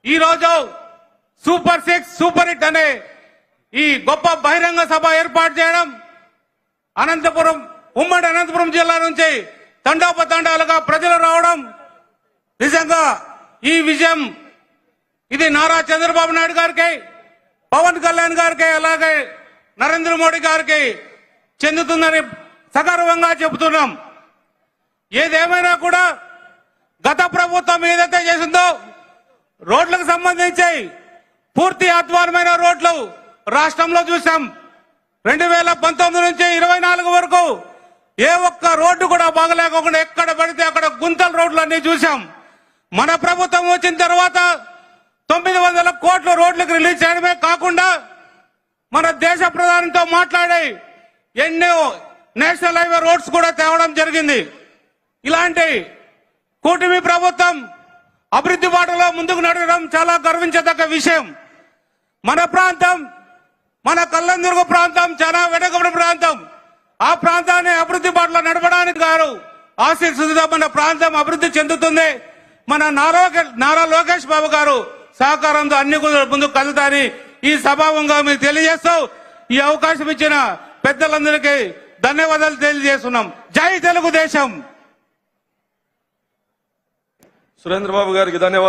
ఈ రోజు super 6 super hit అనే ఈ గొప్ప బహిరంగ సభ ఏర్పాటు చేయడం, అనంతపురం ఉమ్మడి అనంతపురం జిల్లా నుంచి తండోపతండాలుగా ప్రజలు రావడం, నిజంగా ఈ విజయం ఇది నారా చంద్రబాబు నాయుడు గారికి, పవన్ కళ్యాణ్ గారికి, అలాగే నరేంద్ర మోడీ గారికి చెందుతుందని సగర్వంగా చెబుతున్నాం. ఏదేమైనా కూడా గత ప్రభుత్వం ఏదైతే చేసిందో రోడ్లకు సంబంధించి పూర్తి అధ్వానమైన రోడ్లు రాష్ట్రంలో చూసాం. 2019 నుంచి 24 వరకు ఏ ఒక్క రోడ్డు కూడా బాగలేకుండా ఎక్కడ పడితే అక్కడ గుంతల రోడ్లన్నీ చూసాం. మన ప్రభుత్వం వచ్చిన తర్వాత 900 కోట్ల రోడ్లకు రిలీజ్ చేయడమే కాకుండా మన దేశ ప్రధానితో మాట్లాడి ఎన్నో నేషనల్ హైవే రోడ్స్ కూడా తేవడం జరిగింది. ఇలాంటి కూటమి ప్రభుత్వం అభివృద్ధి బాటలో ముందుకు నడవడం చాలా గర్వించదగ్గ విషయం. మన ప్రాంతం, మన కల్లందుర్గ ప్రాంతం చాలా వెనుకబడిన ప్రాంతం. ఆ ప్రాంతాన్ని అభివృద్ధి బాటలో నడపడానికి గారు ఆశీస్సులతో మన ప్రాంతం అభివృద్ధి చెందుతుంది. మన నారా లోకేష్ బాబు గారు సహకారంతో అన్ని ముందుకు కదుతారని ఈ సభాముఖంగా మీకు తెలియజేస్తూ ఈ అవకాశం ఇచ్చిన పెద్దలందరికీ ధన్యవాదాలు తెలియజేస్తున్నాం. జై తెలుగుదేశం. సురేంద్ర బాబు గారికి ధన్యవాదాలు.